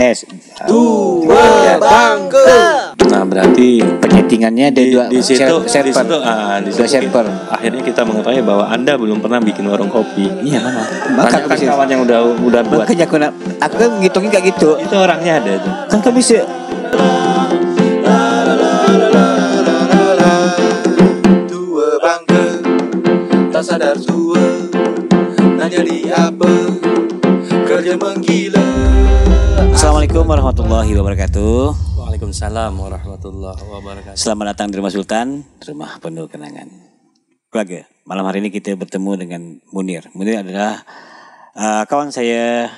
S. Dua bangke. Nah berarti Penyetingannya ada dua di situ server. dua server. Akhirnya kita mengetahui bahwa Anda belum pernah bikin warung kopi. Iya mana? Banyak kan kawan yang udah buat. Makanya aku kan ngitungin kayak gitu. Itu orangnya ada tuh. Kan kau bisa. Dua bangke tak sadar tua. Tak jadi apa kerja menggila. Assalamualaikum warahmatullahi wabarakatuh. Waalaikumsalam warahmatullahi wabarakatuh. Selamat datang di rumah Sultan, rumah penuh kenangan. Keluarga, malam hari ini kita bertemu dengan Munir. Munir adalah kawan saya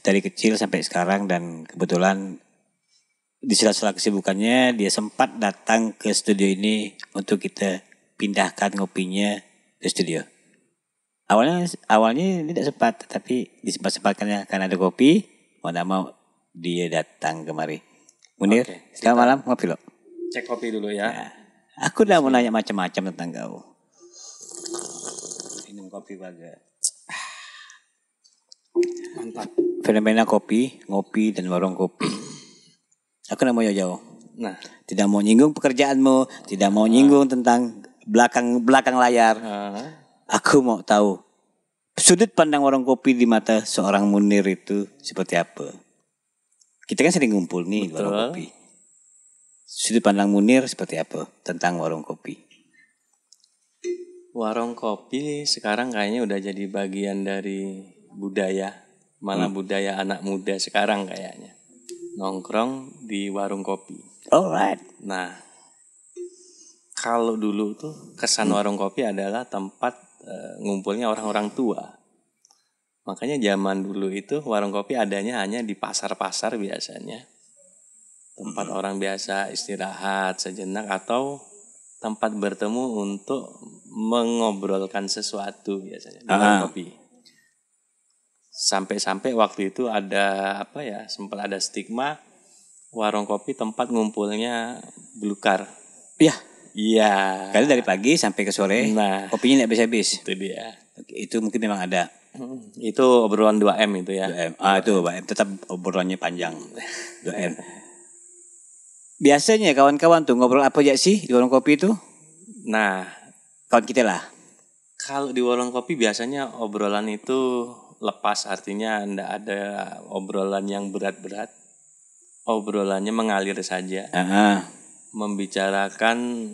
dari kecil sampai sekarang, dan kebetulan di sela-sela kesibukannya dia sempat datang ke studio ini untuk kita pindahkan ngopinya ke studio. Awalnya tidak sempat, tapi disempat-sempatkannya karena ada kopi, mau tidak mau dia datang kemari. Munir, selamat malam, ngopi lo. Cek kopi dulu ya. Nah, aku udah mau nanya macam-macam tentang kau. Minum kopi baga. Mantap. Fenomena kopi, ngopi dan warung kopi. Aku tidak mau jauh-jauh. Nah, tidak mau nyinggung pekerjaanmu, tidak mau nyinggung tentang belakang layar. Aku mau tahu sudut pandang warung kopi di mata seorang Munir itu seperti apa. Kita kan sering ngumpul nih di warung kopi. Sudut pandang Munir seperti apa tentang warung kopi? warung kopi sekarang kayaknya udah jadi bagian dari budaya, malah budaya anak muda sekarang kayaknya. Nongkrong di warung kopi. Alright. Nah, kalau dulu tuh kesan warung kopi adalah tempat ngumpulnya orang-orang tua. Makanya zaman dulu itu warung kopi adanya hanya di pasar-pasar biasanya. Tempat orang biasa istirahat sejenak atau tempat bertemu untuk mengobrolkan sesuatu biasanya di warung kopi. Sampai-sampai waktu itu ada sempat ada stigma warung kopi tempat ngumpulnya belukar. Iya. Karena dari pagi sampai ke sore, kopinya tidak habis-habis. Itu dia. Itu mungkin memang ada. Itu obrolan 2M itu ya. 2M. Itu 2M. Tetap obrolannya panjang. 2M. Biasanya kawan-kawan tuh ngobrol apa aja sih di warung kopi itu? Nah, kawan kita lah. Kalau di warung kopi biasanya obrolan itu lepas, artinya tidak ada obrolan yang berat-berat. Obrolannya mengalir saja. Membicarakan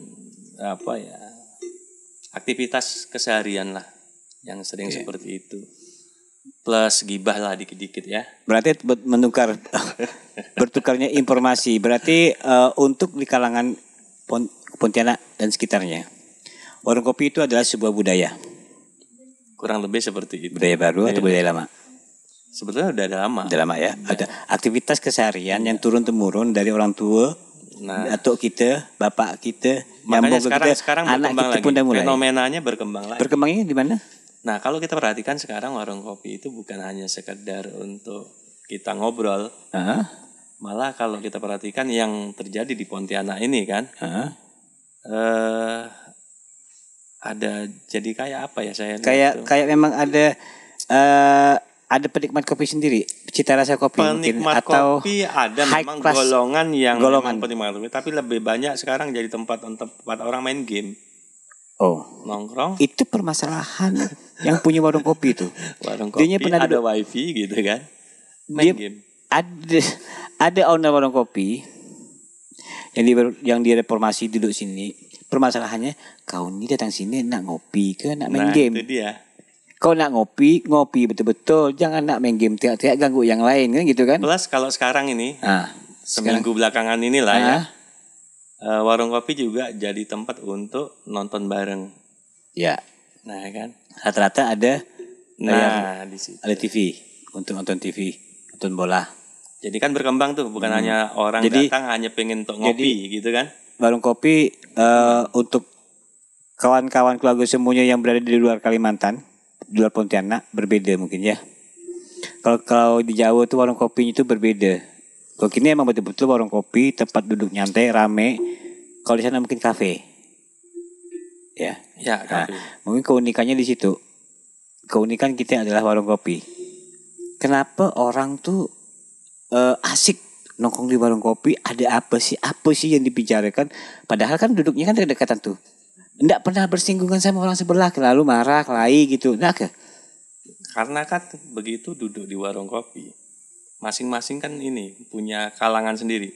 aktivitas keseharian lah yang sering seperti itu, plus gibah lah dikit-dikit ya. Berarti bertukarnya informasi. Berarti untuk di kalangan Pontianak dan sekitarnya, warung kopi itu adalah sebuah budaya. Kurang lebih seperti itu. Budaya baru atau budaya lama? Sebetulnya udah lama. Udah lama ya. Ada aktivitas keseharian yang turun temurun dari orang tua. Atau kita, bapak kita, makanya sekarang anak kita lagi. Pun udah mulai. Fenomenanya berkembang lagi. Berkembangnya di mana? Nah, kalau kita perhatikan sekarang warung kopi itu bukan hanya sekedar untuk kita ngobrol. Malah kalau kita perhatikan yang terjadi di Pontianak ini kan, ada jadi kayak apa ya saya? Kayak memang ada penikmat kopi sendiri, cita rasa kopi penikmat mungkin, atau kopi ada memang golongan yang memang penikmat kopi, tapi lebih banyak sekarang jadi tempat orang main game. Nongkrong. Itu permasalahan yang punya warung kopi itu. Warung kopi ada wifi gitu kan. Main game. Ada owner warung kopi yang direformasi duduk sini. Permasalahannya kau ini datang sini nak ngopi ke nak main game. Itu dia. Kau nak ngopi betul-betul, jangan nak main game tiap-tiap ganggu yang lain kan gitu kan. Plus kalau sekarang ini seminggu belakangan inilah ya, warung kopi juga jadi tempat untuk nonton bareng. Ya. Nah kan. Rata-rata ada di situ. Ada TV untuk nonton TV, nonton bola. Jadi kan berkembang tuh, bukan hanya orang datang hanya pengen untuk ngopi gitu kan. Warung kopi untuk kawan-kawan keluarga semuanya yang berada di luar Kalimantan, di luar Pontianak berbeda mungkin ya. Kalau di Jawa tuh warung kopinya itu berbeda. Kalau kini emang betul-betul warung kopi, tempat duduk nyantai, rame. Kalau di sana mungkin kafe. Ya, kafe. Mungkin keunikannya di situ. Keunikan kita adalah warung kopi. Kenapa orang tuh asik nongkrong di warung kopi, ada apa sih yang dibicarakan, padahal kan duduknya kan dekatan tuh, nggak pernah bersinggungan sama orang sebelah, lalu marah kelahi gitu, nggak ke? Karena kan begitu duduk di warung kopi, masing-masing kan ini punya kalangan sendiri,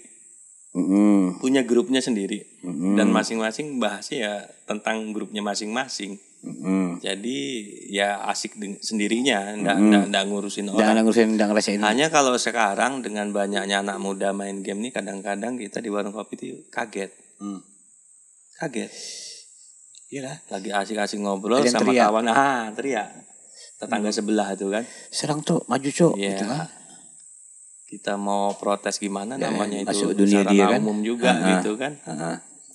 punya grupnya sendiri, dan masing-masing bahasnya ya tentang grupnya masing-masing. Jadi ya asik sendirinya, nggak ngurusin orang. Nggak ngerasain. Hanya kalau sekarang dengan banyaknya anak muda main game nih, kadang-kadang kita di warung kopi itu kaget. Kaget. Iyalah. Lagi asik-asik ngobrol Ada yang sama teriak. kawan, teriak. Tetangga sebelah itu kan. Serang tuh maju cok. Iya. Gitu kan. Kita mau protes gimana, Ya, namanya itu masuk dunia sarana dia kan. umum juga gitu kan.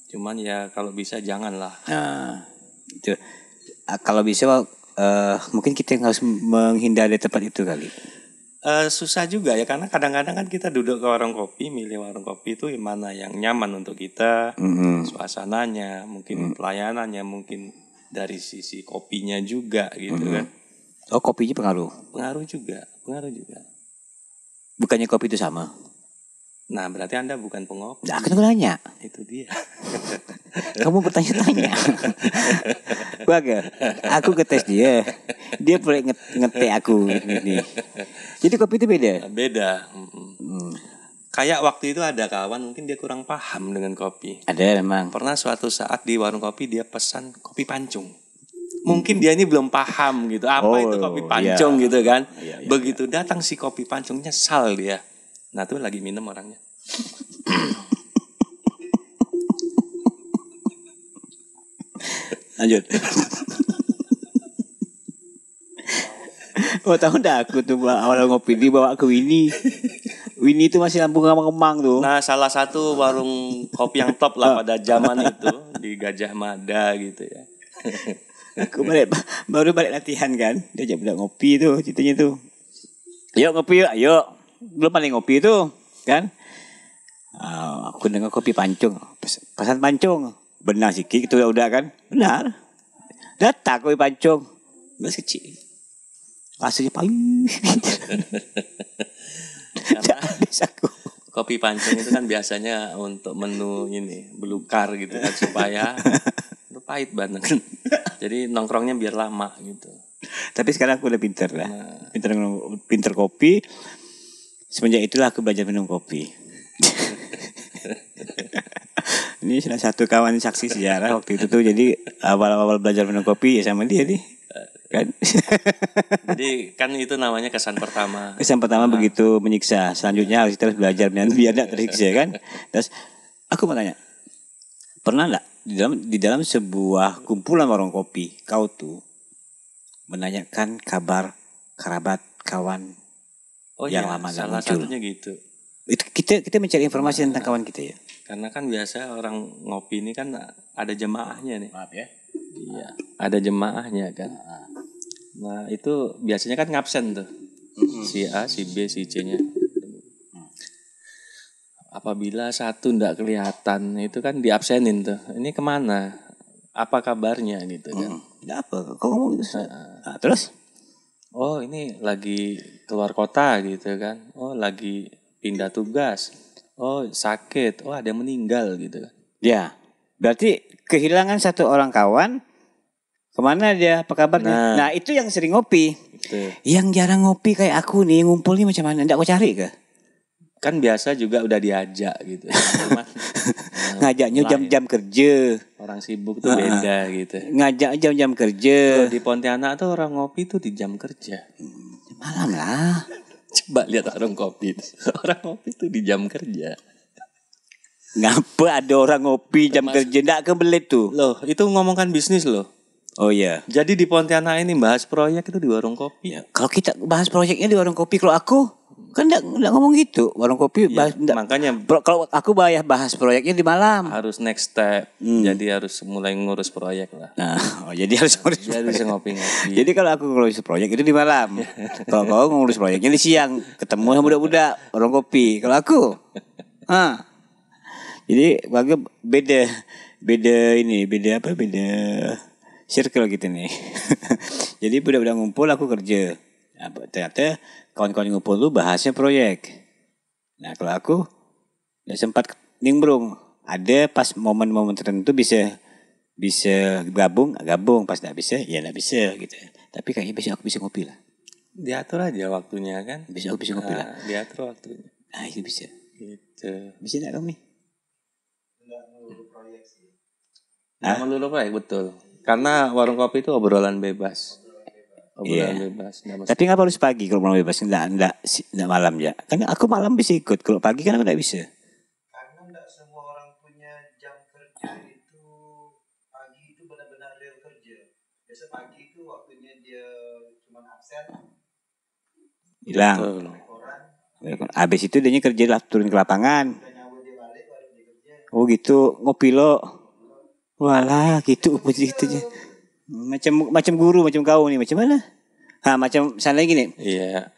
Cuman Cuman ya kalau bisa janganlah. Itu kalau bisa mungkin kita yang harus menghindari tempat itu kali. Susah juga ya, karena kadang-kadang kan kita duduk ke warung kopi, milih warung kopi itu mana yang nyaman untuk kita, suasananya, mungkin pelayanannya, mungkin dari sisi kopinya juga gitu kan. Oh, kopinya pengaruh. Pengaruh juga. Bukannya kopi itu sama? Nah, berarti Anda bukan pengopi. Nah, aku nanya. Itu dia. Kamu bertanya-tanya. Baga, aku ngetes dia. Dia boleh ngetek aku ini. Jadi kopi itu beda. Beda. Kayak waktu itu ada kawan mungkin dia kurang paham dengan kopi. Ada memang. Pernah suatu saat di warung kopi dia pesan kopi pancung. Mungkin dia ini belum paham gitu. Apa itu kopi pancung gitu kan. Begitu datang si kopi pancungnya, sal dia. Nah tuh lagi minum orangnya. Lanjut. Oh, tahu dah aku tuh awal ngopi dibawa ke Winnie. Winnie itu masih lambung kemang tuh. Nah, salah satu warung kopi yang top lah pada zaman itu di Gajah Mada gitu ya. Aku baru balik latihan kan. Dia ajak budak ngopi tuh, ceritanya tuh. Yuk ngopi yuk, ayo. Belum paling ngopi tuh, kan? Aku dengar kopi pancung. Pesan pancung. Benar sih, itu udah kan? Benar. Datang kopi pancung. Gelas kecil. Rasanya pahit. Karena Habis aku. kopi pancung itu kan biasanya untuk menu ini belukar gitu kan, supaya itu pahit banget. Jadi nongkrongnya biar lama gitu. Tapi sekarang aku udah pinter lah. Pinter kopi. Semenjak itulah aku belajar minum kopi. Ini salah satu kawan saksi sejarah waktu itu tuh. Jadi awal-awal belajar minum kopi ya sama dia nih. Kan? Jadi kan itu namanya kesan pertama. Kesan pertama begitu menyiksa. Selanjutnya harus kita belajar biar tidak tersiksa kan. Terus aku mau tanya. Pernah enggak di dalam sebuah kumpulan warung kopi kau tuh menanyakan kabar kerabat kawan yang lama nggak salah muncul? satunya gitu. Itu kita mencari informasi tentang kawan kita ya. Karena kan biasa orang ngopi ini kan ada jemaahnya nih. Maaf ya. Iya, ada jemaahnya kan. Nah, itu biasanya kan ngabsen tuh. Si A, si B, si C-nya. Apabila satu ndak kelihatan, itu kan diabsenin tuh. Ini kemana? Apa kabarnya gitu kan. Nggak apa, kau ngomong gitu. Nah, terus? Oh, ini lagi keluar kota gitu kan. Oh, lagi pindah tugas. Oh, sakit. Oh, ada yang meninggal gitu kan. Ya, berarti kehilangan satu orang kawan. Kemana dia? Apa kabarnya? Nah, itu yang sering ngopi. Gitu. Yang jarang ngopi kayak aku nih, ngumpul nih macam mana? Nggak kau cari ke? Kan biasa juga udah diajak gitu. Cuman, Ngajaknya jam-jam kerja. orang sibuk tuh beda gitu. Ngajak jam-jam kerja. Di Pontianak tuh orang ngopi tuh di jam kerja. Malam lah. Coba lihat orang kopi. Orang ngopi tuh di jam kerja. Ngapa ada orang ngopi jam kerja? Nggak kebelit tuh. Loh, itu ngomongkan bisnis loh. Oh iya. Jadi di Pontianak ini bahas proyek itu di warung kopi. Ya, kalau kita bahas proyeknya di warung kopi, kalau aku kan nggak ngomong gitu. Warung kopi bahas, Makanya kalau aku bahas proyeknya di malam. harus next step. Jadi harus mulai ngurus proyek lah. Nah, jadi harus ngurus. Jadi bisa ngopi-ngopi. Jadi kalau aku ngurus proyek itu di malam. Kalau kau ngurus proyeknya di siang, ketemu sama budak-budak warung kopi. Kalau aku, jadi beda ini, beda circle gitu nih. Jadi budak-budak ngumpul, aku kerja. Nah, ternyata kawan-kawan ngumpul tuh bahasnya proyek. Nah kalau aku nggak sempat nimbrung. Ada pas momen-momen tertentu bisa gabung, pas nggak bisa ya nggak bisa gitu. Tapi kayaknya besok aku bisa ngopi lah. Diatur aja waktunya kan. Besok aku bisa ngopi lah. Diatur waktunya. Nah itu bisa. Gitu. Bisa nggak kamu nih? Nggak melulu proyek, betul. Karena warung kopi itu obrolan bebas. Obrolan bebas. Tapi ngapa harus pagi kalau mau bebas? Enggak malam ya. Kan aku malam bisa ikut. Kalau pagi kan aku enggak bisa. Karena enggak semua orang punya jam kerja itu pagi itu benar-benar real kerja. Biasa pagi itu waktunya dia cuma absen. Hilang. Habis itu dia kerja lah, turun ke lapangan. Oh gitu, ngopi lo. Walah gitu begitu. Macam guru, macam kau nih, macam mana? Macam sana gini. Iya.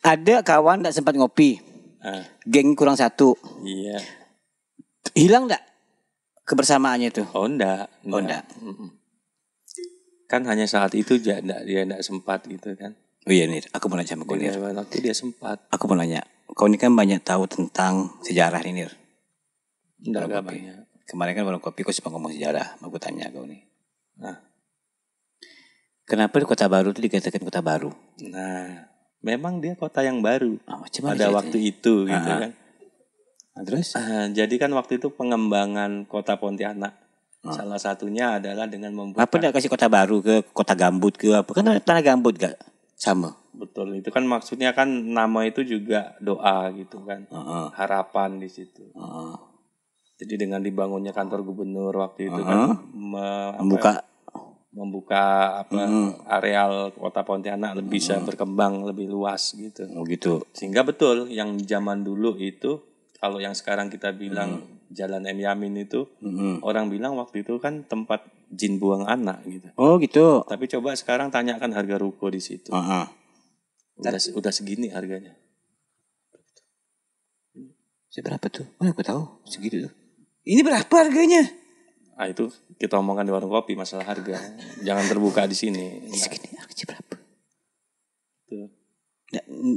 Ada kawan tak sempat ngopi. Geng kurang satu. Iya. Hilang tak kebersamaannya tuh? Oh enggak. Kan hanya saat itu dia enggak sempat gitu kan. Oh iya nih, aku mau nanya sama kau Nir. Waktu dia sempat. Aku mau nanya, kau ini kan banyak tahu tentang sejarah nih Nir. Enggak banyak. Kemarin kan warung kopi kau sempat ngomong sejarah, mau gue tanya kau nih. Kenapa di Kota Baru itu dikatakan Kota Baru? Nah, memang dia kota yang baru. Macam mana pada waktu itu gitu kan. Terus? Jadi kan waktu itu pengembangan kota Pontianak. Salah satunya adalah dengan membuka. Apa enggak kasih Kota Baru ke Kota Gambut ke apa? Kan tanah gambut gak sama. Betul, itu kan maksudnya kan nama itu juga doa gitu kan. Harapan di situ. Jadi dengan dibangunnya kantor gubernur waktu itu kan membuka areal kota Pontianak lebih bisa berkembang lebih luas gitu. Oh gitu. Sehingga betul yang zaman dulu itu kalau yang sekarang kita bilang Jalan M Yamin itu orang bilang waktu itu kan tempat jin buang anak gitu. Oh gitu. Tapi coba sekarang tanyakan harga ruko di situ. Udah segini harganya. Seberapa tuh? Mana aku tahu segitu tuh. Ini berapa harganya? Itu kita omongkan di warung kopi masalah harga. Jangan terbuka di sini. Segini harganya berapa? Tuh.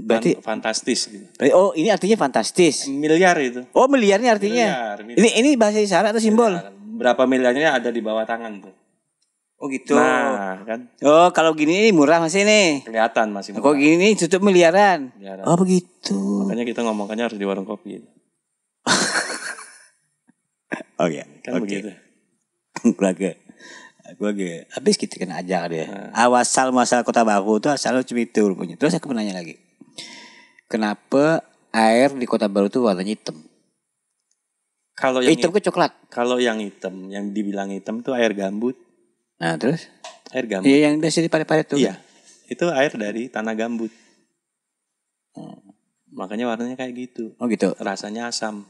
Berarti fantastis gitu. Oh, ini artinya fantastis. Miliar itu. Oh, miliarnya artinya. Miliar. Ini bahasa isyarat atau simbol? Miliar. Berapa miliarnya ada di bawah tangan tuh. Oh gitu. Nah, kan. Oh, kalau gini murah masih nih. Kelihatan masih murah. Kok gini tutup miliaran. Oh, begitu. Makanya kita ngomongkannya harus di warung kopi. Oh ya, kan begitu. Gue habis kita kena ajak dia. Asal masalah Kota Baru tuh asal cuma itu rupanya. Terus aku menanya lagi. Kenapa air di Kota Baru tuh warnanya hitam? Kalau yang hitam ke coklat. Kalau yang hitam, yang dibilang hitam tuh air gambut. Nah, terus? Air gambut. Iya, yang biasa di parit-parit tuh. Iya. Itu air dari tanah gambut. Makanya warnanya kayak gitu. Oh gitu. Rasanya asam.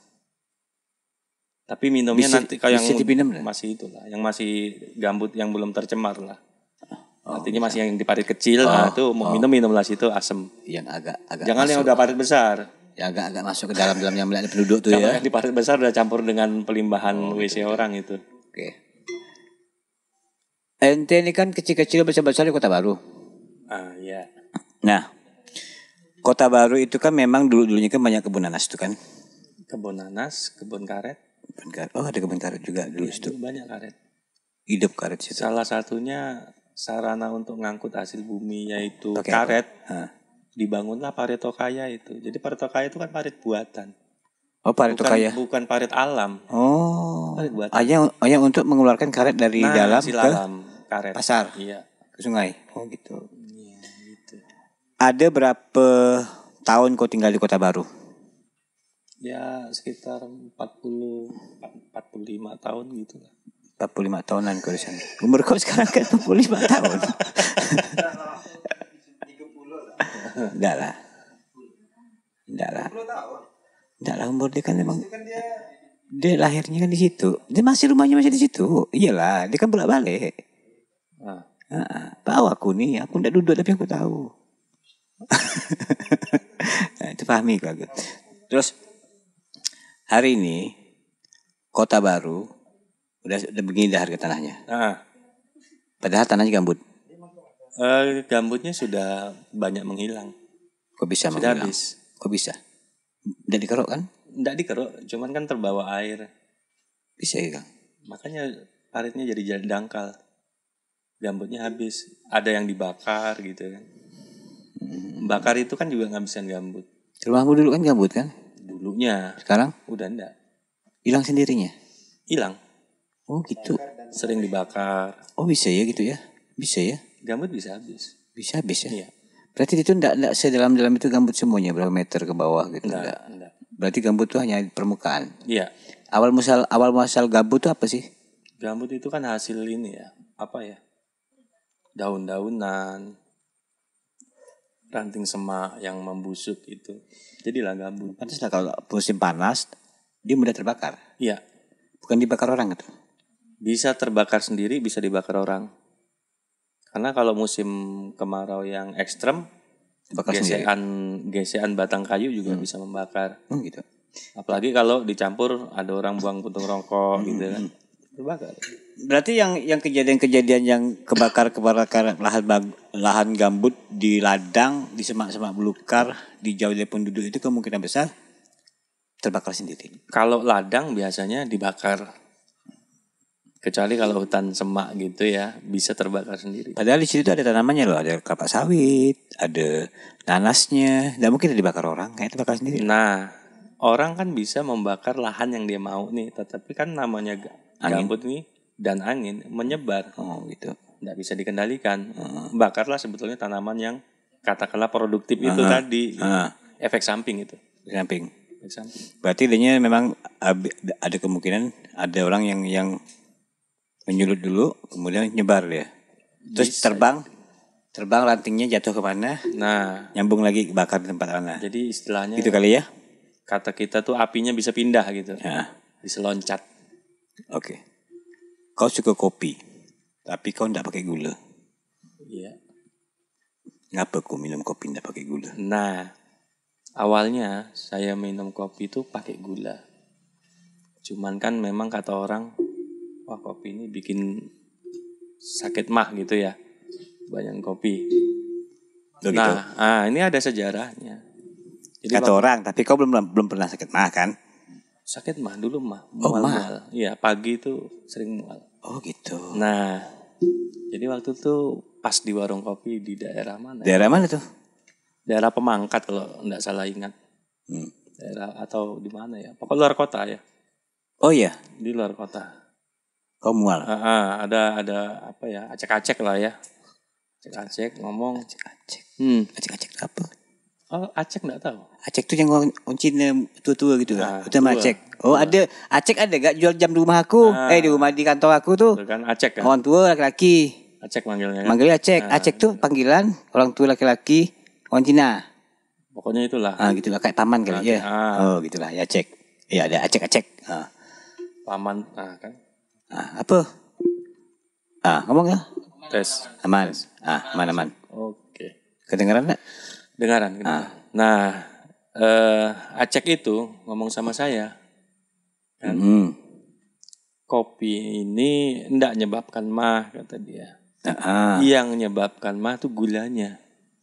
Tapi minumnya nanti kalau yang masih itulah, yang masih gambut yang belum tercemar lah. Artinya masih yang di parit kecil, itu mau minumlah situ asam. Yang agak jangan masuk. Yang udah parit besar. Yang agak masuk ke dalam yang melihat penduduk tuh ya. Yang di parit besar udah campur dengan pelimbahan WC orang itu. Oke. Ente ini kan kecil-kecil besar-besar di Kota Baru. Iya. Nah, Kota Baru itu kan memang dulunya kan banyak kebun nanas tuh kan. Kebun nanas, kebun karet. Oh, ada kebun karet juga dulu itu. Banyak karet. Hidup karet situ. Salah satunya sarana untuk ngangkut hasil bumi yaitu karet. Dibangunlah Paretokaya itu. Jadi Paretokaya itu kan parit buatan. Oh, Paretokaya. Bukan parit alam. Oh. Parit buatan. Hanya untuk mengeluarkan karet dari dalam ke karet. Pasar. Iya. Ke sungai. Oh, gitu. Iya, gitu. Ada berapa tahun kau tinggal di Kota Baru? Ya sekitar 45 tahun gitu lah. 45 tahunan kau di sana. Umur kau sekarang kan 45 tahun. Enggak lah. Enggak lah umur dia kan memang. Dia lahirnya kan di situ. Dia rumahnya masih di situ. Iyalah, dia kan bolak-balik. Tahu aku nih, aku enggak duduk tapi aku tahu. Nah, itu pahami kau. Terus hari ini Kota Baru udah begini dah harga tanahnya. Padahal tanahnya gambut. Gambutnya sudah banyak menghilang. Kok bisa menghilang? Habis. Kok bisa? Udah dikerok kan? Nggak dikeruk, cuman kan terbawa air. Bisa ya Kang? Makanya paritnya jadi dangkal. Gambutnya habis. Ada yang dibakar gitu kan. Bakar itu kan juga ngabisin gambut. Rumahmu dulu kan gambut kan? Dulunya. Sekarang Udah enggak. hilang sendirinya. Hilang. Oh gitu. Sering dibakar. Oh bisa ya gitu ya? Bisa ya? Gambut bisa habis. Bisa habis ya? Iya. Berarti itu enggak sedalam-dalam itu gambut semuanya berapa meter ke bawah gitu enggak? Enggak. Berarti gambut tuh hanya di permukaan. Iya. Awal muasal gambut tuh apa sih? Gambut itu kan hasil ini ya. Apa ya? Daun-daunan. Ranting semak yang membusuk itu. Jadilah gambut. Pantas lah kalau musim panas dia mudah terbakar. Iya. Bukan dibakar orang gitu. Bisa terbakar sendiri, bisa dibakar orang. Karena kalau musim kemarau yang ekstrem, Dibakar sendiri. gesekan batang kayu juga bisa membakar. Oh gitu. Apalagi kalau dicampur ada orang buang puntung rokok gitu kan. Terbakar. Berarti yang kejadian-kejadian yang kebakar lahan gambut di ladang, di semak-semak belukar, di jauh dari penduduk itu kemungkinan besar terbakar sendiri. Kalau ladang biasanya dibakar. Kecuali kalau hutan semak gitu ya, bisa terbakar sendiri. Padahal di situ ada tanamannya loh, ada kelapa sawit, ada nanasnya, nggak mungkin dibakar orang, kayak terbakar sendiri. Nah, orang kan bisa membakar lahan yang dia mau nih, tetapi kan namanya gambut nih dan angin menyebar. Oh gitu. Nggak bisa dikendalikan. Bakarlah sebetulnya tanaman yang katakanlah produktif itu tadi. Efek samping itu. Samping. Efek samping. Berarti idenya memang ada kemungkinan ada orang yang menyulut dulu, kemudian nyebar dia. Terus terbang rantingnya jatuh kemana? Nah, Nyambung lagi bakar di tempat mana? jadi istilahnya Gitu kali ya? kata kita tuh apinya bisa pindah gitu. Ya. Bisa loncat. Oke. Kau suka kopi, tapi kau enggak pakai gula. Iya. Ngapa kau minum kopi enggak pakai gula? Nah, awalnya saya minum kopi itu pakai gula. Cuman kan memang kata orang, wah kopi ini bikin sakit mah gitu ya. Banyak kopi. Loh, gitu. Nah, ini ada sejarahnya. Jadi Kata orang, tapi kau belum pernah sakit mah kan? sakit mah dulu mah. Oh, Mual-mual. Iya, pagi itu sering mual. Oh gitu. Nah, jadi waktu itu pas di warung kopi di daerah mana? Daerah mana tuh? Daerah Pemangkat kalau enggak salah ingat. Daerah atau di mana ya? Pokoknya luar kota ya. Oh iya, Di luar kota. kau mual. Ada apa ya? Acek-acek lah ya. Acek-acek ngomong. Acek apa? Oh, Acek enggak tahu. Acek tuh yang orang Cina tua-tua gitu Ah, kan? Itu mah tua. acek. Oh ada, acek ada gak jual jam di rumah aku? Di kantor aku tuh. Itu kan Acek kan? Orang tua laki-laki. Acek manggilnya kan? Manggilnya acek. Acek tuh panggilan orang tua laki-laki orang Cina. Pokoknya itulah. Gitulah kayak paman kali ya. Oh gitulah ya acek. Ya ada acek-acek. Paman kan. Apa? Ngomong ya. Tes. Aman. Aman. Oke. Kedengeran enggak? Dengaran. Nah, Acek itu ngomong sama saya. Kan? Kopi ini enggak nyebabkan mah kata dia. Yang menyebabkan mah tuh gulanya.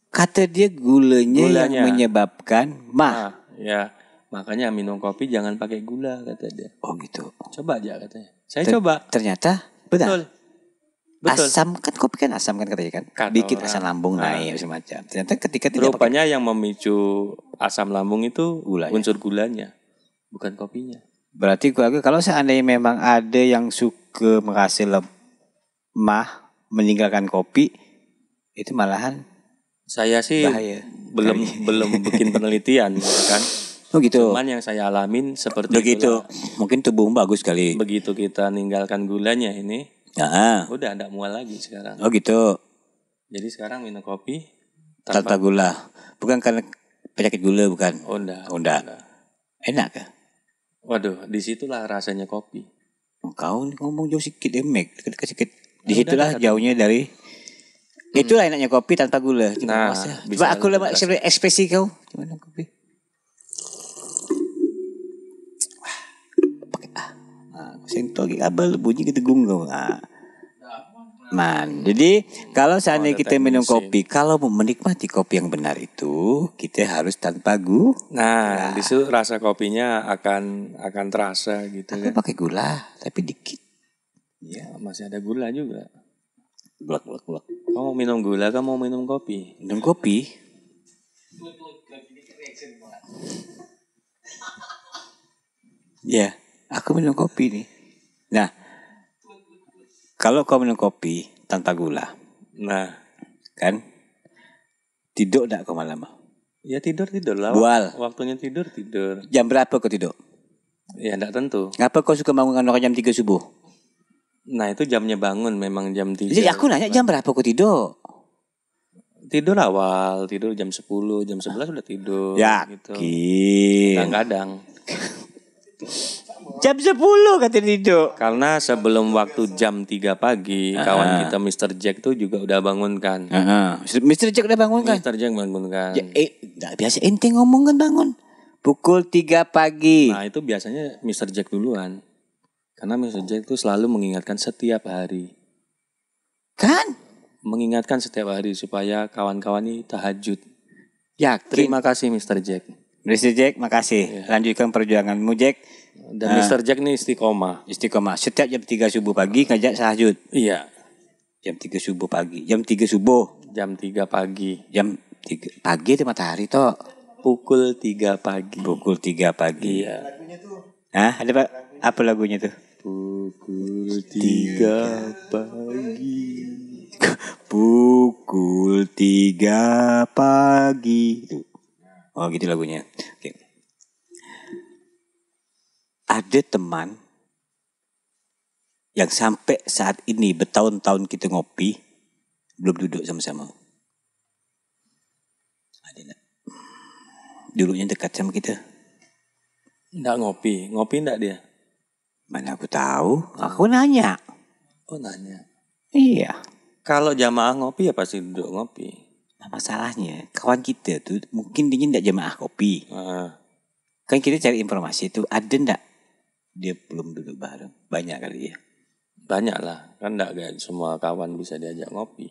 Kata dia gulanya yang menyebabkan mah. Ya, makanya minum kopi jangan pakai gula kata dia. Oh gitu. Coba aja katanya. Saya coba. Ternyata benar. Betul. Asam kan kopi kan asam kan katanya kan. Kata Bikin orang. asam lambung naik semacam. Ternyata ketika tidak Rupanya yang memicu asam lambung itu unsur gulanya, bukan kopinya. Berarti kalau seandainya memang ada yang suka menghasil lemah meninggalkan kopi, itu malahan saya sih bahaya. belum bikin penelitian kan. Oh gitu. Cuman yang saya alamin seperti begitu. itulah. Mungkin tubuhmu bagus kali. Begitu kita ninggalkan gulanya ini, udah enggak mual lagi sekarang. Oh gitu. Jadi sekarang minum kopi tanpa gula. Bukan karena penyakit gula bukan. Oh enggak. Enak kah? Waduh, disitulah rasanya kopi. Kau ngomong jauh sedikit Mek, sedikit. Disitulah jauhnya dari. Itulah enaknya kopi tanpa gula. Coba aku lihat ekspresi kau. Gimana kopi? Pakai sentuh lagi kabel bunyi ketegung kau. Man. Jadi kalau seandainya ada kita minum teknisi. kopi, kalau mau menikmati kopi yang benar itu, kita harus tanpa gula. Nah, di situ rasa kopinya akan terasa gitu Aku kan. pakai gula, tapi dikit. Ya, masih ada gula juga. Blok. Kamu mau minum gula, kamu mau minum kopi? Minum kopi. Ya, aku minum kopi nih. Nah, kalau kau minum kopi tanpa gula, Nah, kan? Tidur enggak kau malam? ya tidur lah. Bual. Waktunya tidur. Jam berapa kau tidur? Ya enggak tentu. Ngapa kau suka bangun orang jam 3 subuh? Nah, itu jamnya bangun memang jam 3. Jadi aku nanya jam berapa kau tidur? Tidur awal, tidur jam 10, jam 11 udah tidur gitu. Yakin. Kadang-kadang. Jam 10 kata tidur. Karena sebelum waktu jam 3 pagi, kawan kita Mr. Jack tuh juga udah bangunkan. Mr. Jack udah bangun kan? Mr. Jack bangunkan. Biasa ente ngomong kan bangun. Pukul 3 pagi. Nah, itu biasanya Mr. Jack duluan. Karena Mr. Jack tuh selalu mengingatkan setiap hari. Kan? Mengingatkan setiap hari supaya kawan-kawan ini tahajud. Yakin. Terima kasih Mr. Jack. Mr. Jack, makasih. Lanjutkan perjuanganmu, Jack. Dan Mr. Jack nih istiqomah. Istiqomah. Setiap jam 3 subuh pagi ngajak tahajud. Iya, Jam 3 subuh pagi. Jam 3 subuh. jam 3 pagi. Jam 3 pagi itu matahari toh. Pukul 3 pagi. Pukul 3 pagi. Iya. Lagunya tuh Hah? Ada Pak? Apa lagunya tuh? Pukul 3 pagi. Pukul 3 pagi. Oh gitu lagunya. Oke. Ada teman yang sampai saat ini bertahun-tahun kita ngopi belum duduk sama-sama. Ada enggak? Dulunya dekat sama kita. Nggak ngopi nggak dia? Mana aku tahu? Aku nanya. Oh nanya. Iya. Kalau jamaah ngopi ya pasti duduk ngopi. Nah, masalahnya kawan kita tuh mungkin dia tidak jamaah kopi. Nah, Kan kita cari informasi itu ada ndak dia belum duduk bareng. Banyak kali ya. banyak lah kan nggak semua kawan bisa diajak ngopi.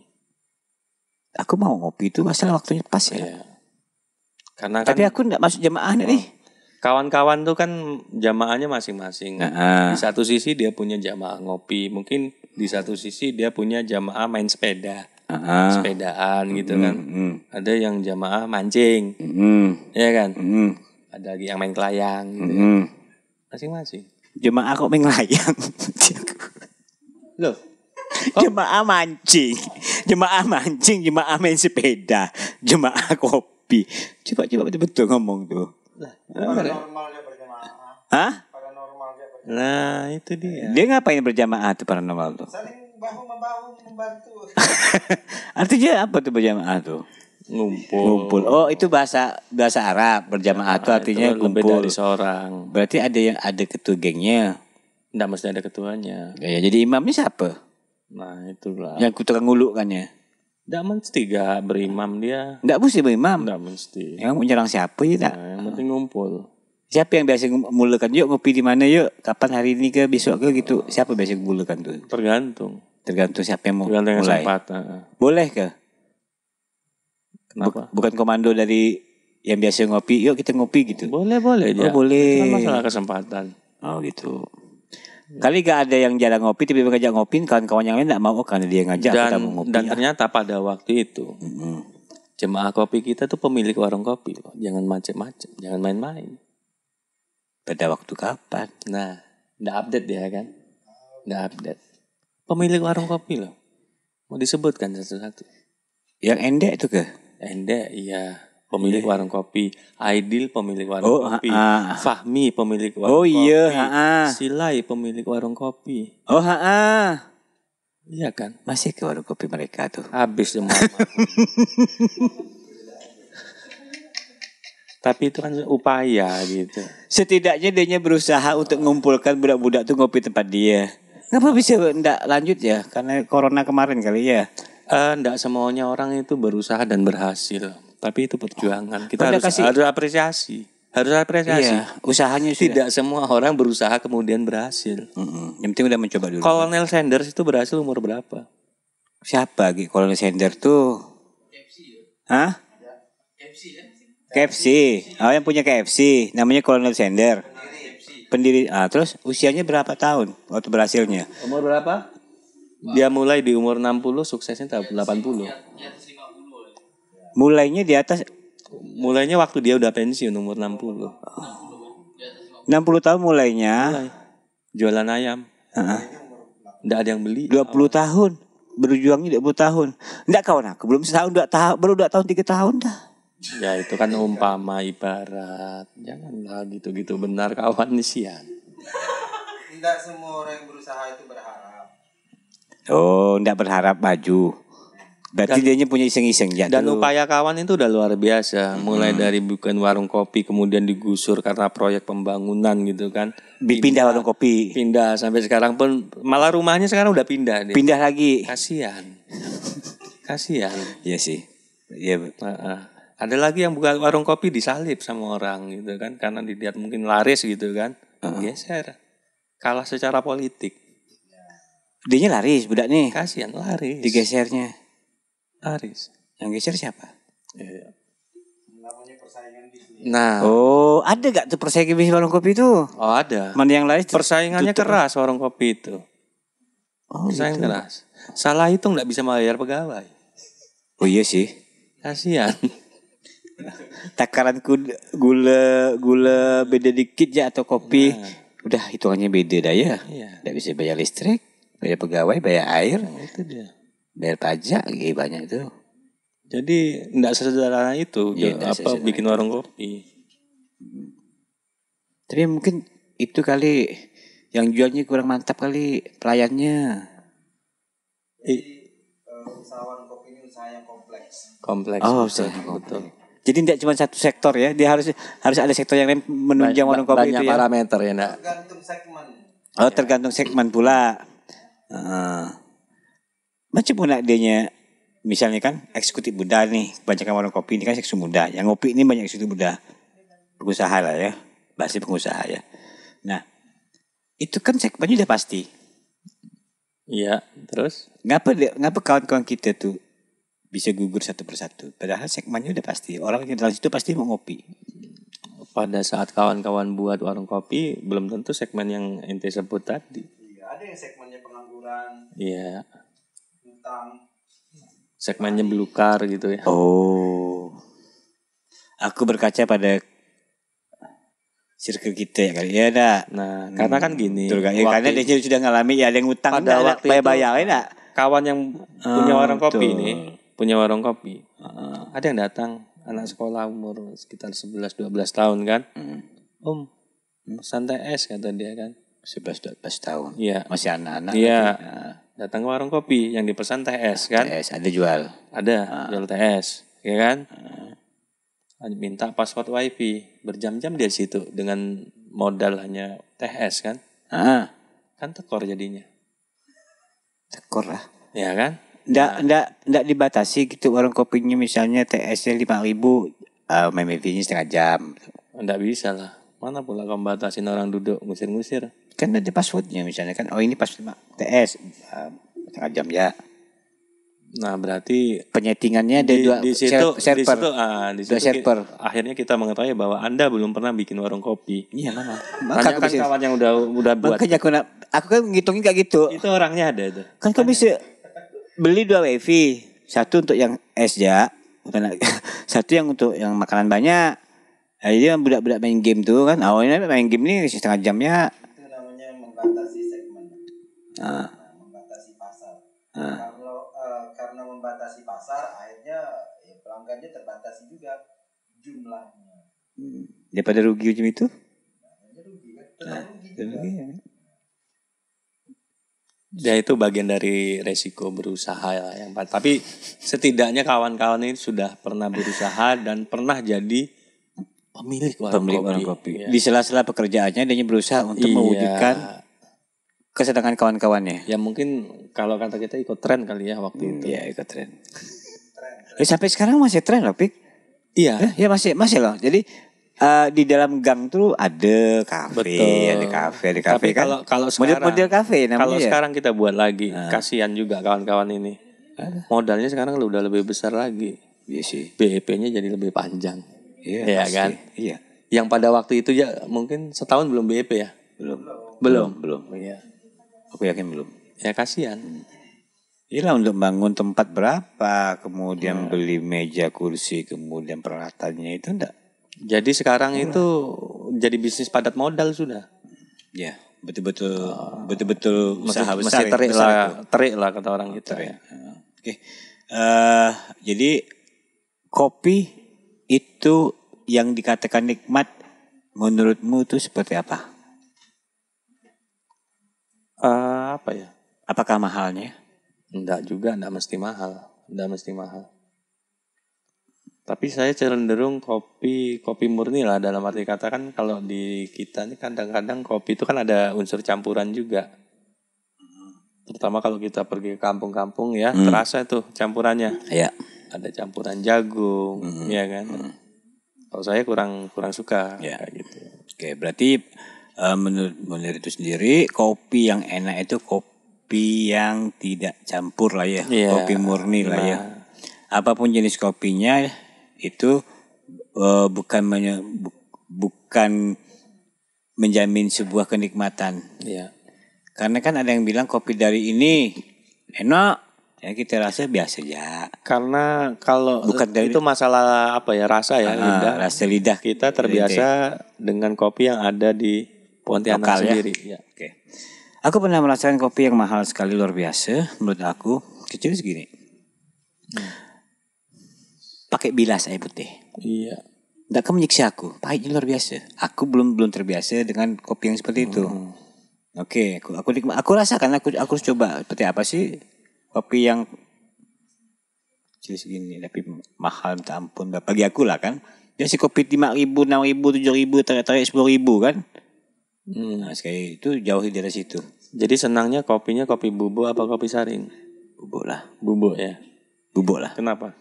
Aku mau ngopi itu masalah waktunya pas ya. Iya. Karena kan Tapi aku ndak masuk jamaah nih. kawan-kawan tuh kan jamaahnya masing-masing. Nah, Di satu sisi dia punya jamaah ngopi, mungkin di satu sisi dia punya jamaah main sepeda, sepedaan gitu kan. Ada yang jamaah mancing, ya kan. Ada lagi yang main kelayang gitu. Masing-masing. Jemaah kok melayang. Loh, Jemaah mancing, jemaah main sepeda, jemaah kopi. Coba betul-betul ngomong tuh. paranormal dia berjamaah. Hah? Paranormal dia berjamaah. nah itu dia. Dia ngapain berjamaah tuh paranormal tuh? Saling bahu-membahu membantu. Artinya apa tuh berjamaah tuh? Ngumpul. Oh, itu bahasa Arab. Berjamaah tuh artinya Itu lebih kumpul. dari seorang. Berarti ada ketua gengnya. Nggak mesti ada ketuanya. Ya, jadi imamnya siapa? Nah itulah. Yang tukang nguluk kan ya? Nggak mesti gak berimam dia. Nggak mesti berimam. Nggak mesti. Yang menyerang siapa ya tak? Nah, yang penting ngumpul. Siapa yang biasa mulakan? Yuk ngopi di mana yuk? Kapan hari ini ke besok ke gitu? Siapa biasa mulakan tuh? Tergantung Siapa yang mau yang mulai. sempat. Boleh ke? Kenapa? Bukan komando dari yang biasa ngopi. Yuk kita ngopi gitu. Boleh Oh aja. boleh. Itu kan masalah kesempatan. Oh gitu. Kali gak ada yang jarang ngopi, tapi ngajak ngopi, kawan-kawan yang lain gak mau karena dia ngajak kita mau ngopi. Dan ternyata pada waktu itu jemaah kopi kita tuh pemilik warung kopi loh. Jangan macem-macem, jangan main-main. Pada waktu kapan? Nah, nggak update dia kan? Nggak update. Pemilik warung kopi loh. Mau disebutkan satu-satu. Yang endek itu ke? Ende, iya. Pemilik warung kopi. Aidil pemilik warung kopi. Fahmi pemilik warung kopi. Iya. Silai pemilik warung kopi. Oh Iya kan? masih ke warung kopi mereka tuh. Habis semua. Tapi itu kan upaya gitu. Setidaknya dia berusaha untuk mengumpulkan budak-budak tuh ngopi tempat dia. Kenapa bisa enggak lanjut ya? Karena corona kemarin kali ya. Enggak semuanya orang itu berusaha dan berhasil. Tapi itu perjuangan. Kita Pada harus apresiasi. Harus apresiasi. Iya, usahanya sudah. Tidak semua orang berusaha kemudian berhasil. Yang penting udah mencoba dulu. Kolonel Sanders itu berhasil umur berapa? Siapa Ki? Colonel Sanders tuh? Hah? KFC. Oh, yang punya KFC. Namanya Colonel Sanders. Pendiri. Terus usianya berapa tahun waktu berhasilnya? Umur berapa? Dia mulai di umur 60, suksesnya tahun 80. Mulainya di atas Mulainya waktu dia udah pensiun umur 60. 60 tahun mulainya. Mulai jualan ayam. Nggak ada yang beli. 20 tahun. Berjuangnya 20 tahun. Enggak kawan aku. Belum setahun 2 tahun. Baru 2 tahun 3 tahun dah. Ya itu kan umpama ibarat. Janganlah gitu-gitu benar kawan Sian. Tidak semua orang yang berusaha itu berharap. Oh, enggak berharap maju. Berarti dia punya iseng-iseng ya. Dan upaya kawan itu udah luar biasa. Mulai dari bukan warung kopi kemudian digusur karena proyek pembangunan gitu kan. Pindah warung kopi. Pindah sampai sekarang pun malah rumahnya sekarang udah pindah deh. Pindah lagi. Kasihan. Kasihan. Iya sih. Iya. Ada lagi yang buka warung kopi disalib sama orang gitu kan karena dilihat mungkin laris gitu kan. Geser. Kalah secara politik. Dianya laris budak nih. Kasihan laris. Digesernya. Laris. Yang geser siapa? Namanya persaingan bisnis. Nah. Oh, ada gak tuh persaingan bisnis warung kopi itu? Oh ada. Mana yang laris? Persaingannya keras warung kopi itu. Oh, Persaingan gitu. keras. Salah itu nggak bisa bayar pegawai. Oh iya sih. Kasihan. Takaran gula beda dikit ya atau kopi. Udah hitungannya beda dah ya. Iya. Nggak bisa bayar listrik, bayar pegawai, bayar air, Itu dia. bayar pajak, banyak itu. Jadi nggak sesederhana itu Iya, nggak sesederhana bikin warung kopi. Tapi mungkin itu kali yang jualnya kurang mantap kali pelayannya. Usaha warung kopi ini usaha yang kompleks. Kompleks. Oh, betul. Jadi tidak cuma satu sektor ya, dia harus ada sektor yang lain menunjang warung kopi banyak itu ya. parameter ya nak. Tergantung segmen. Oh, tergantung segmen pula. Macam mana adanya, misalnya kan eksekutif muda nih, kebanyakan warung kopi ini kan eksekutif muda. Yang ngopi ini banyak eksekutif muda. Pengusaha lah ya, bahasa pengusaha ya. Nah, itu kan segmennya udah pasti. Iya, terus? Ngapa kawan-kawan kita tuh bisa gugur satu persatu? Padahal segmennya udah pasti. Orang yang dalam situ pasti mau ngopi. Pada saat kawan-kawan buat warung kopi, belum tentu segmen yang ente sebut tadi. Iya, ada yang segmennya pengangguran, Iya, utang. segmennya belukar gitu ya. Oh, aku berkaca pada circle kita ya kali ya dah. Nah, karena kan gini. Betul, ya, karena dia sudah ngalami ya ada yang utang pada waktu itu bayar enggak. Kawan yang punya warung kopi betul. ini, punya warung kopi. Ada yang datang anak sekolah umur sekitar 11-12 tahun kan. Santai es kata dia kan. 11-12 tahun. Iya. Masih anak-anak. Iya. Nah, Datang ke warung kopi yang dipesan teh es kan. TS ada jual. Ada jual teh es, ya kan? Minta password wifi, berjam-jam dia situ dengan modal hanya teh es kan? Kan tekor jadinya. Tekor lah. Ya kan? Nggak dibatasi gitu warung kopinya misalnya TS-nya 5.000, main wifi-nya setengah jam. Nggak bisa lah. Mana pula kau batasin orang duduk ngusir-ngusir. Kan ada passwordnya misalnya kan. Oh ini password TS setengah jam ya. Nah berarti penyetingannya ada dua server. Di situ server. Akhirnya kita mengetahui bahwa Anda belum pernah bikin warung kopi. Iya lama. Banyak kan kawan yang udah buat. Makanya aku kan ngitungin kayak gitu. Itu orangnya ada itu. Kan kau bisa beli 2 wifi, satu untuk yang es ya, satu yang untuk yang makanan banyak. Jadi budak-budak main game tuh kan, awalnya main game ini setengah jamnya. Itu namanya membatasi segmen. Membatasi pasar. Karena membatasi pasar, akhirnya ya pelanggannya terbatasi juga jumlahnya. Daripada rugi ujung itu? Akhirnya rugi kan? Tetap rugi juga. Ya itu bagian dari resiko berusaha ya yang tapi setidaknya kawan-kawan ini sudah pernah berusaha dan pernah jadi pemilik warung kopi. Ya. Di sela-sela pekerjaannya dia berusaha untuk mewujudkan kesenangan kawan-kawannya. Ya mungkin kalau kata kita ikut tren kali ya waktu itu. Iya ikut tren. Sampai sekarang masih tren loh Pik. Iya. Ya masih loh. Jadi di dalam gang tuh ada kafe, betul. ada kafe Tapi kan. Kalau sekarang model kafe namanya. Kalau sekarang kita buat lagi, kasihan juga kawan-kawan ini. Modalnya sekarang udah lebih besar lagi. Iya sih. BEP-nya jadi lebih panjang. Iya Iya pasti. kan? Iya. Yang pada waktu itu ya mungkin setahun belum BEP ya? Belum. Iya. Aku yakin belum. Ya kasihan. Iyalah untuk bangun tempat berapa, kemudian beli meja, kursi, kemudian peralatannya itu enggak. Jadi sekarang itu jadi bisnis padat modal sudah. Ya, betul-betul usaha Masih besar. terik lah kata orang kita. Ya. Oke. Jadi kopi itu yang dikatakan nikmat menurutmu itu seperti apa? Apa ya? Apakah mahalnya? Enggak juga, enggak mesti mahal. Tapi saya cenderung kopi murni lah, dalam arti kata kan kalau di kita ini kadang-kadang kopi itu kan ada unsur campuran juga. Terutama kalau kita pergi ke kampung-kampung ya, terasa tuh campurannya. Iya. Ada campuran jagung, ya kan. Kalau saya kurang suka kayak gitu. Oke, berarti menurut itu sendiri kopi yang enak itu kopi yang tidak campur lah ya, kopi murni lah ya. Apapun jenis kopinya itu bukan menjamin sebuah kenikmatan. Iya. Karena kan ada yang bilang kopi dari ini enak, ya kita rasa biasa aja. Karena kalau Bukan dari, itu masalah apa ya, rasa ya, lidah. Rasa lidah kita terbiasa dengan kopi yang ada di Pontianak lokal, sendiri. Ya. Oke. Aku pernah merasakan kopi yang mahal sekali, luar biasa menurut aku. Kecil segini. Pakai bilas air putih. Iya. Nggak akan menyiksa aku. Pahitnya luar biasa. Aku belum terbiasa dengan kopi yang seperti itu. Oke, aku rasakan, aku harus coba seperti apa sih kopi yang kecil segini tapi mahal minta ampun bagi aku lah kan. Biasa kopi 5.000, 6.000, 7.000, tarik 10.000 kan. Nah, sekali itu jauh dari situ. Jadi senangnya kopinya kopi bubuk apa kopi saring? Bubuk lah. Bubuk ya. Bubuk lah. Kenapa?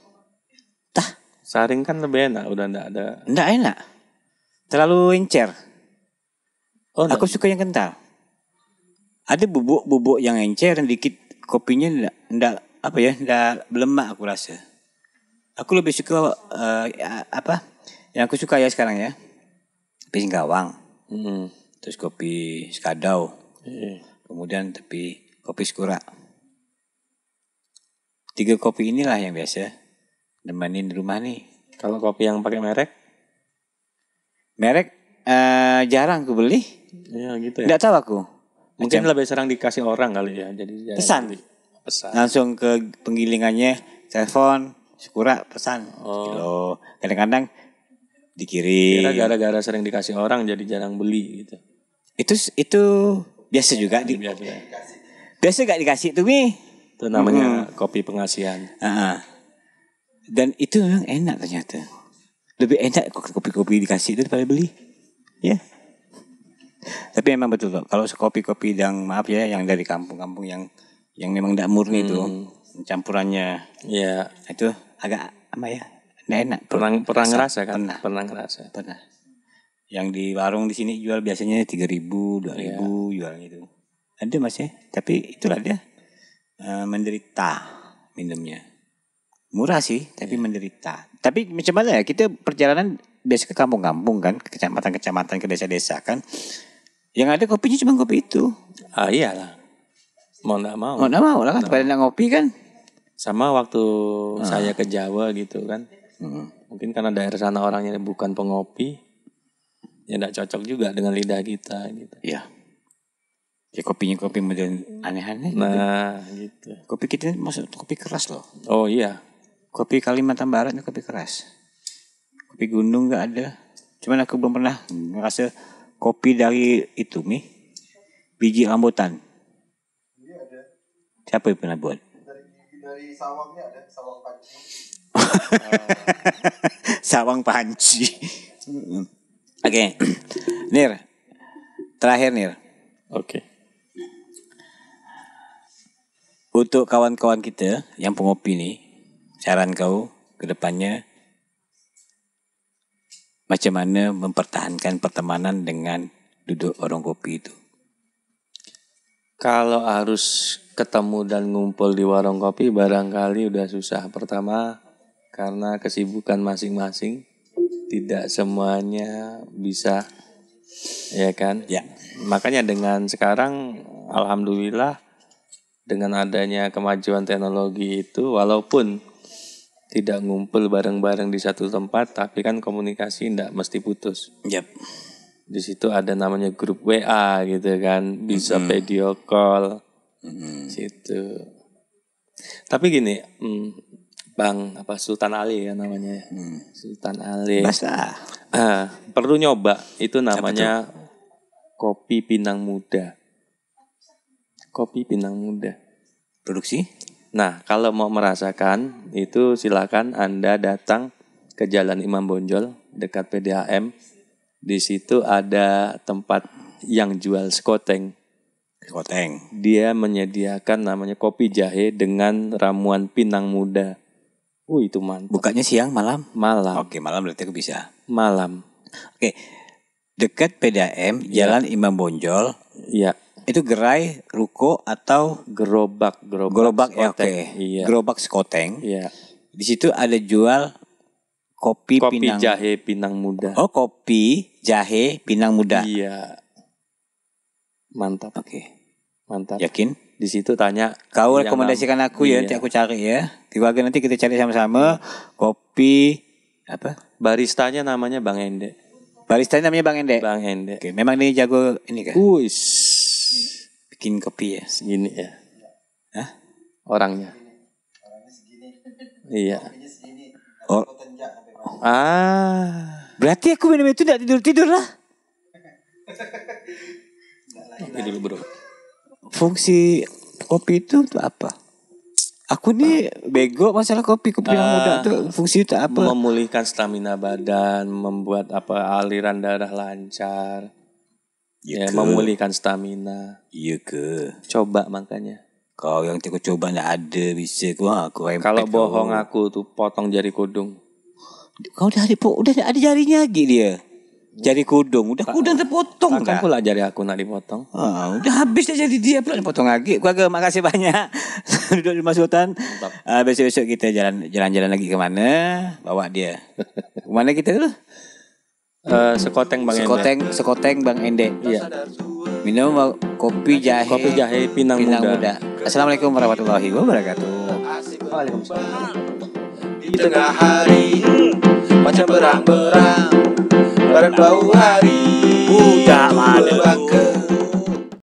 Saring kan lebih enak, udah enggak ada. Enggak enak. Terlalu encer. Aku Enggak. suka yang kental. Ada bubuk yang encer dan dikit kopinya enggak berlemak aku rasa. Aku lebih suka yang aku suka ya sekarang ya. Kopi Singkawang. Terus kopi Skadau. Kemudian kopi Skura. 3 kopi inilah yang biasa nemenin di rumah nih. Kalau kopi yang pakai merek? Merek jarang aku beli. Iya gitu ya. Enggak tahu aku. Mungkin lebih sering dikasih orang kali ya. Jadi pesan. Langsung ke penggilingannya, telepon, Skura pesan. Kilo. Kadang-kadang dikirim. Kira gara-gara sering dikasih orang jadi jarang beli gitu. Itu biasa juga. Biasa gak dikasih tuh Mi. Itu namanya kopi pengasihan. Dan itu memang enak ternyata. Lebih enak kopi-kopi dikasih itu daripada beli. Ya. Tapi memang betul loh. Kalau kopi-kopi yang yang dari kampung-kampung yang memang tidak murni itu campurannya. Iya. Itu agak tidak enak. Pernah ngerasa kan? Pernah ngerasa. Pernah. Yang di warung di sini jual biasanya 3.000, 2.000 jual gitu. Ada Mas ya. Tapi itulah dia menderita minumnya. Murah sih, tapi menderita. Tapi macam mana ya? Kita perjalanan biasa ke kampung-kampung kan, ke kecamatan-kecamatan, ke desa-desa kan. Yang ada kopinya cuma kopi itu. Iyalah. Mau enggak mau. Mau enggak mau lah kan, pada ngopi kan. Sama waktu saya ke Jawa gitu kan. Mungkin karena daerah sana orangnya bukan pengopi. Ya enggak cocok juga dengan lidah kita gitu. Iya. Ya kopinya kopi modern aneh-aneh. Nah, gitu. Kopi kita ini maksud kopi keras loh. Oh iya. Kopi Kalimantan Barat ini kopi keras. Kopi gunung enggak ada. Cuman aku belum pernah ngerasa kopi dari itu Mi. Biji rambutan. Iya ada. Siapa yang pernah buat? Dari sawangnya ada, sawang panci. Sawang panci. Oke. Nir. Terakhir Nir. Oke. Untuk kawan-kawan kita yang pengopi nih, saran kau ke depannya macam mana mempertahankan pertemanan dengan duduk warung kopi itu? Kalau harus ketemu dan ngumpul di warung kopi barangkali udah susah. Pertama, karena kesibukan masing-masing, tidak semuanya bisa, ya kan? Ya. Makanya dengan sekarang, alhamdulillah, dengan adanya kemajuan teknologi itu, walaupun tidak ngumpul bareng-bareng di satu tempat, tapi kan komunikasi tidak mesti putus. Yap. Di situ ada namanya grup WA gitu kan, bisa video call, situ. Tapi gini, Bang Sultan Ali ya namanya, Sultan Ali. Basah. Perlu nyoba, itu namanya kopi Pinang Muda. Kopi Pinang Muda. Produksi? Nah, kalau mau merasakan itu silakan Anda datang ke Jalan Imam Bonjol dekat PDAM. Di situ ada tempat yang jual skoteng. Skoteng. Dia menyediakan namanya kopi jahe dengan ramuan pinang muda. Itu mantap. Bukanya siang, malam? Malam. Oke, malam berarti aku bisa. Malam. Oke. Dekat PDAM, Jalan Imam Bonjol. Iya. Itu gerai, ruko atau gerobak ya, oke. Iya. Gerobak skoteng. Iya. Di situ ada jual kopi pinang. Jahe pinang muda. Oh, kopi jahe pinang muda. Iya. Mantap. Oke. Mantap. Yakin? Di situ tanya. Kau rekomendasikan aku ya, iya. nanti aku cari ya. Nanti kita cari sama-sama kopi apa? Baristanya namanya Bang Ende. Baristanya namanya Bang Ende. Bang Ende. Oke, memang ini jago ini kan? Bikin kopi ya. Segini ya. Hah? Orangnya. Iya. Oh. Berarti aku minum itu tidak tidur lah. Ini dulu bro. Fungsi kopi itu untuk apa? Aku nih bego masalah kopi pinang muda itu fungsi itu apa? Memulihkan stamina badan, membuat aliran darah lancar. Ya, memulihkan stamina. Iya ke. Coba makanya. Kau yang aku coba nggak ada bisa aku. Kalau bohong aku tuh potong jari kudung. Kau udah ada jarinya lagi dia. Jari kudung, udah terpotong kan pula jari aku nak dipotong. Udah habis dah jadi dia pula dipotong lagi. Keluarga makasih banyak duduk di Mas Sultan. Besok-besok kita jalan-jalan lagi kemana? Bawa dia. Kemana kita dulu? Sekoteng Bang Ende. Sekoteng Bang Ende. Iya. Minum kopi jahe pinang muda. Assalamualaikum warahmatullahi wabarakatuh. Waalaikumsalam. Di tengah hari macam berang-berang badan bau hari. Budak mana